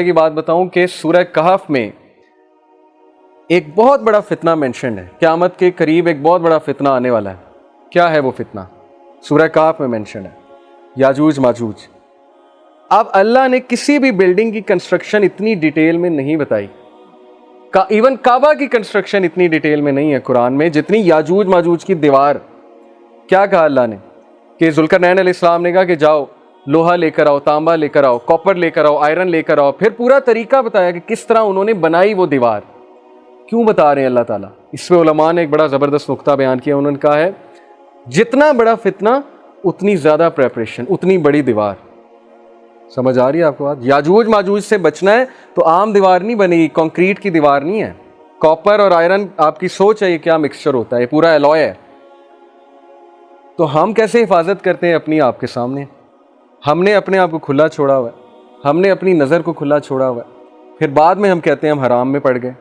की बात बताऊं कि सूरह कहफ में एक बहुत बड़ा फितना मेंशन है। क़यामत के करीब एक बहुत बड़ा फितना आने वाला है। क्या है वो फितना? सूरह कहफ में मेंशन है, याजूज माजूज। अब अल्लाह ने किसी भी बिल्डिंग की कंस्ट्रक्शन इतनी डिटेल में नहीं बताई, इवन काबा की कंस्ट्रक्शन इतनी डिटेल में नहीं है कुरान में जितनी याजूज माजूज की दीवार। क्या कहा अल्लाह ने कि ज़ुल्करनैन अलैहिस्सलाम ने कहा कि जाओ लोहा लेकर आओ, तांबा लेकर आओ, कॉपर लेकर आओ, आयरन लेकर आओ। फिर पूरा तरीका बताया कि किस तरह उन्होंने बनाई वो दीवार। क्यों बता रहे हैं अल्लाह ताला? इसमें उलमा ने एक बड़ा ज़बरदस्त नुक्ता बयान किया। उन्होंने कहा है जितना बड़ा फितना उतनी ज़्यादा प्रेपरेशन, उतनी बड़ी दीवार। समझ आ रही है आपको बात? याजूज माजूज से बचना है तो आम दीवार नहीं बनेगी, कंक्रीट की दीवार नहीं है। कॉपर और आयरन, आपकी सोच है ये क्या मिक्सचर होता है, ये पूरा एलॉय है। तो हम कैसे हिफाजत करते हैं अपनी आप के सामने? हमने अपने आप को खुला छोड़ा हुआ है, हमने अपनी नज़र को खुला छोड़ा हुआ है। फिर बाद में हम कहते हैं हम हराम में पड़ गए,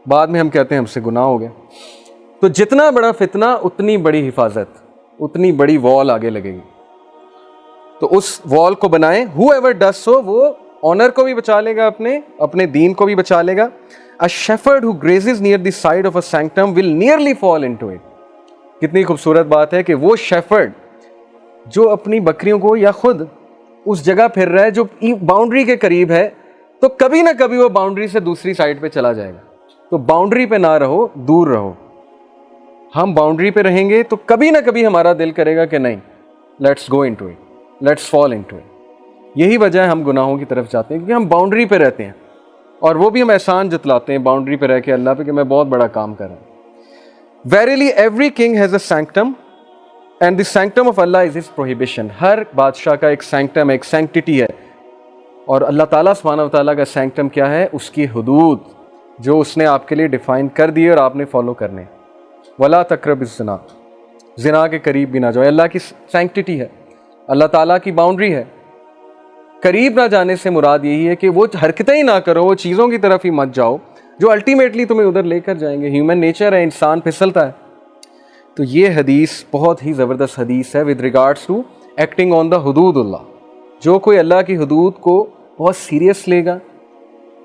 बाद में हम कहते हैं हमसे गुनाह हो गए। तो जितना बड़ा फितना उतनी बड़ी हिफाजत, उतनी बड़ी वॉल आगे लगेगी। तो उस वॉल को बनाएं। हूएवर डज सो, वो ऑनर को भी बचा लेगा, अपने दीन को भी बचा लेगा। A shepherd who grazes near the side of a sanctum will nearly fall into it. कितनी खूबसूरत बात है कि वो शेफर्ड जो अपनी बकरियों को या खुद उस जगह फिर रहा है जो बाउंड्री के करीब है, तो कभी ना कभी वो बाउंड्री से दूसरी साइड पे चला जाएगा। तो बाउंड्री पे ना रहो, दूर रहो। हम बाउंड्री पे रहेंगे तो कभी ना कभी हमारा दिल करेगा कि नहीं, let's go into it, let's fall into it. यही वजह है हम गुनाहों की तरफ जाते हैं, क्योंकि हम बाउंड्री पे रहते हैं। और वो भी हम एहसान जतलाते हैं बाउंड्री पे रह के अल्लाह पे कि मैं बहुत बड़ा काम कर रहा हूँ। Verily every king has a sanctum and the sanctum of Allah is his prohibition. हर बादशाह का एक सैंक्टम, एक सैंक्टिटी है। और अल्लाह ताला सुब्हानहू व तआला का सैंक्टम क्या है? उसकी हुदूद जो उसने आपके लिए डिफाइन कर दी और आपने फॉलो करने। वला तक़रबुज़ ज़िना, ज़िना के करीब भी ना जाओ। अल्लाह की सैंक्टिटी है, अल्लाह ताला की बाउंड्री है। करीब ना जाने से मुराद यही है कि वो हरकतें ही ना करो, वो चीज़ों की तरफ ही मत जाओ जो अल्टीमेटली तुम्हें उधर लेकर जाएंगे। ह्यूमन नेचर है, इंसान फिसलता है। तो ये हदीस बहुत ही ज़बरदस्त हदीस है with regards to acting on the हुदूदुल्लाह। जो कोई अल्लाह की हुदूद को बहुत सीरियस लेगा,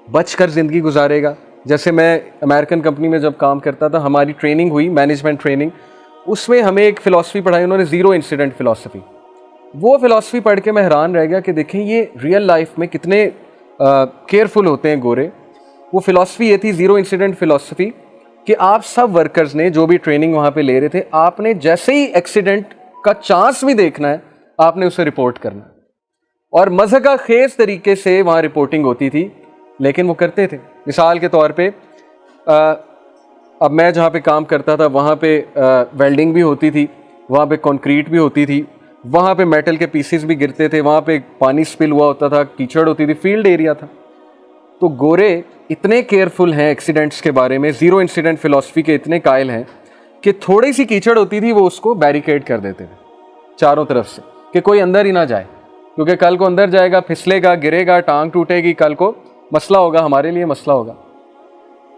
बच कर ज़िंदगी गुजारेगा। जैसे मैं अमेरिकन कंपनी में जब काम करता था, हमारी ट्रेनिंग हुई, मैनेजमेंट ट्रेनिंग, उसमें हमें एक फ़िलासफ़ी पढ़ाई उन्होंने, ज़ीरो इंसिडेंट फ़िलासफ़ी। वो फ़िलासफ़ी पढ़ के मैं हैरान रह गया कि देखें ये रियल लाइफ में कितने केयरफुल होते हैं गोरे। वो फ़िलासफ़ी ये थी, ज़ीरो इंसिडेंट फ़िलासफ़ी, कि आप सब वर्कर्स ने जो भी ट्रेनिंग वहाँ पे ले रहे थे, आपने जैसे ही एक्सीडेंट का चांस भी देखना है, आपने उसे रिपोर्ट करना है। और मज़हका खेज़ तरीके से वहाँ रिपोर्टिंग होती थी, लेकिन वो करते थे। मिसाल के तौर पे अब मैं जहाँ पे काम करता था वहाँ पे वेल्डिंग भी होती थी, वहाँ पे कंक्रीट भी होती थी, वहाँ पे मेटल के पीसेस भी गिरते थे, वहाँ पे पानी स्पिल हुआ होता था, कीचड़ होती थी, फील्ड एरिया था। तो गोरे इतने केयरफुल हैं एक्सीडेंट्स के बारे में, ज़ीरो इंसिडेंट फ़िलासफ़ी के इतने कायल हैं कि थोड़ी सी कीचड़ होती थी वो उसको बैरिकेड कर देते थे चारों तरफ से कि कोई अंदर ही ना जाए, क्योंकि कल को अंदर जाएगा, फिसलेगा, गिरेगा, टांग टूटेगी, कल को मसला होगा, हमारे लिए मसला होगा।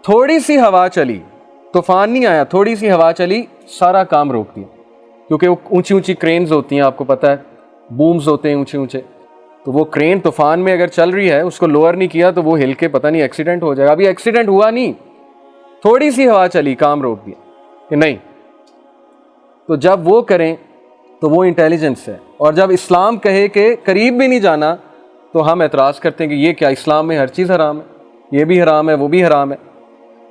थोड़ी सी हवा चली, तूफान नहीं आया, थोड़ी सी हवा चली, सारा काम रोक दिया। क्योंकि वो ऊंची ऊंची क्रेन्स होती हैं, आपको पता है, बूम्स होते हैं ऊंचे ऊंचे। तो वो क्रेन तूफान में अगर चल रही है, उसको लोअर नहीं किया तो वो हिल के पता नहीं एक्सीडेंट हो जाएगा। अभी एक्सीडेंट हुआ नहीं, थोड़ी सी हवा चली, काम रोक दिया कि नहीं। तो जब वो करें तो वो इंटेलिजेंस है। और जब इस्लाम कहे कि करीब भी नहीं जाना, तो हम एतराज़ करते हैं कि ये क्या, इस्लाम में हर चीज़ हराम है, ये भी हराम है, वो भी हराम है।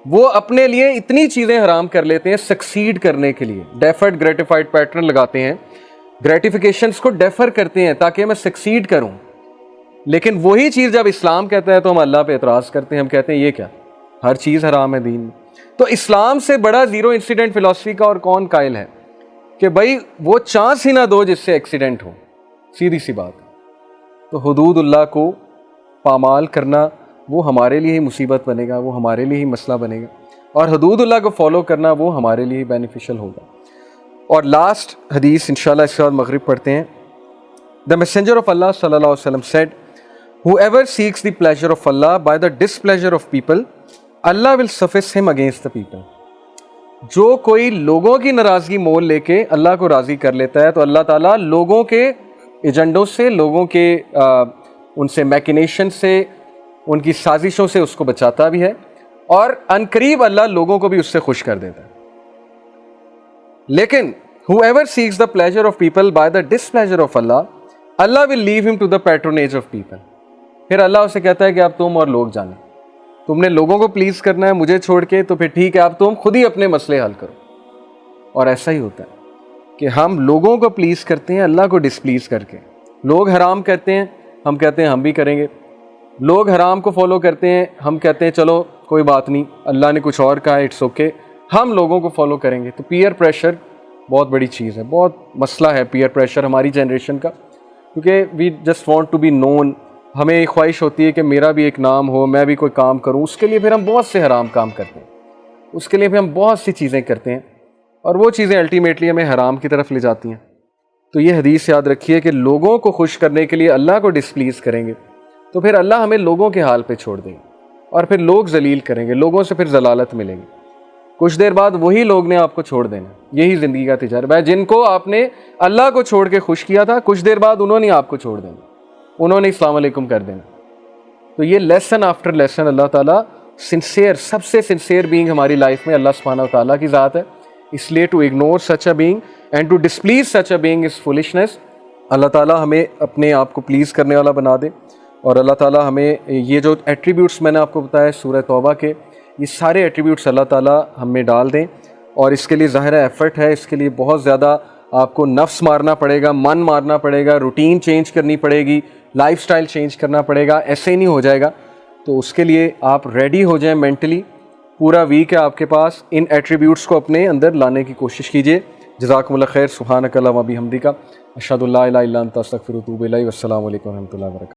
वो अपने लिए इतनी चीज़ें हराम कर लेते हैं सक्सीड करने के लिए, डेफर्ड ग्रेटिफाइड पैटर्न लगाते हैं, ग्रेटिफिकेशंस को डेफर करते हैं ताकि मैं सक्सीड करूं। लेकिन वही चीज़ जब इस्लाम कहता है तो हम अल्लाह पे एतराज़ करते हैं, हम कहते हैं ये क्या, हर चीज़ हराम है दीन में। तो इस्लाम से बड़ा ज़ीरो इंसिडेंट फ़िलासफ़ी का और कौन कायल है कि भाई वो चांस ही ना दो जिससे एक्सीडेंट हो, सीधी सी बात। तो हुदूदुल्लाह को पामाल करना वो हमारे लिए ही मुसीबत बनेगा, वो हमारे लिए ही मसला बनेगा। और हुदूदुल्लाह को फॉलो करना वो हमारे लिए ही बेनिफिशियल होगा। और लास्ट हदीस इंशाल्लाह इसके बाद मगरिब पढ़ते हैं। द मैसेंजर ऑफ अल्लाह सल्लल्लाहु अलैहि वसल्लम said, whoever seeks the pleasure of Allah by the displeasure of people, Allah will suffice him against the people. जो कोई लोगों की नाराज़गी मोल लेके अल्लाह को राज़ी कर लेता है, तो अल्लाह ताला लोगों के एजेंडों से, लोगों के उनसे मैकिनेशन से उनकी साजिशों से उसको बचाता भी है, और अनकरीब अल्लाह लोगों को भी उससे खुश कर देता है। लेकिन whoever seeks the pleasure of people by the displeasure of Allah, Allah will leave him to the patronage of people। फिर अल्लाह उसे कहता है कि अब तुम और लोग जाने, तुमने लोगों को प्लीज करना है मुझे छोड़ के, तो फिर ठीक है, अब तुम खुद ही अपने मसले हल करो। और ऐसा ही होता है कि हम लोगों को प्लीज करते हैं अल्लाह को डिसप्लीज करके। लोग हराम कहते हैं, हम कहते हैं हम भी करेंगे। लोग हराम को फॉलो करते हैं, हम कहते हैं चलो कोई बात नहीं, अल्लाह ने कुछ और कहा, इट्स ओके, हम लोगों को फॉलो करेंगे। तो पीयर प्रेशर बहुत बड़ी चीज़ है, बहुत मसला है पीयर प्रेशर हमारी जनरेशन का, क्योंकि we just want to be known. हमें एक ख्वाहिश होती है कि मेरा भी एक नाम हो, मैं भी कोई काम करूं। उसके लिए फिर हम बहुत से हराम काम करते हैं, उसके लिए फिर हम बहुत सी चीज़ें करते हैं, और वो चीज़ें अल्टीमेटली हमें हराम की तरफ ले जाती हैं। तो ये हदीस याद रखिए कि लोगों को खुश करने के लिए अल्लाह को डिसप्लीज करेंगे तो फिर अल्लाह हमें लोगों के हाल पे छोड़ देंगे, और फिर लोग जलील करेंगे, लोगों से फिर जलालत मिलेगी। कुछ देर बाद वही लोग ने आपको छोड़ देना। यही ज़िंदगी का तिजारत है। जिनको आपने अल्लाह को छोड़ के खुश किया था, कुछ देर बाद उन्होंने आपको छोड़ देना, उन्होंने अस्सलाम वालेकुम कर देना। तो ये लेसन आफ्टर लेसन अल्लाह ताला सिंसियर, सबसे सिंसियर बीइंग हमारी लाइफ में अल्लाह सुब्हानहू व तआला की ज़ात है। इसलिए to ignore such a being and to displease such a being is foolishness. अल्लाह ताला हमें अपने आप को प्लीज़ करने वाला बना दे, और अल्लाह ताला हमें ये जो एट्रीब्यूट्स मैंने आपको बताया सूरह तौबा के, ये सारे एट्रीब्यूट्स अल्लाह ताला हमें डाल दें। और इसके लिए ज़ाहिर एफ़र्ट है, इसके लिए बहुत ज़्यादा आपको नफ्स मारना पड़ेगा, मन मारना पड़ेगा, रूटीन चेंज करनी पड़ेगी, लाइफस्टाइल चेंज करना पड़ेगा। ऐसे ही नहीं हो जाएगा। तो उसके लिए आप रेडी हो जाएं मेंटली। पूरा वीक है आपके पास, इन एट्रीब्यूट्स को अपने अंदर लाने की कोशिश कीजिए। जज़ाकुमुल्लाह खैर। सुब्हानक अल्लाहुम्मा व बिहम्दिका, अशहदु अल्ला इलाहा इल्ला अंता अस्तगफिरुका व अतूबु इलैक। वस्सलामु अलैकुम व रहमतुल्लाहि व बरकातुहू।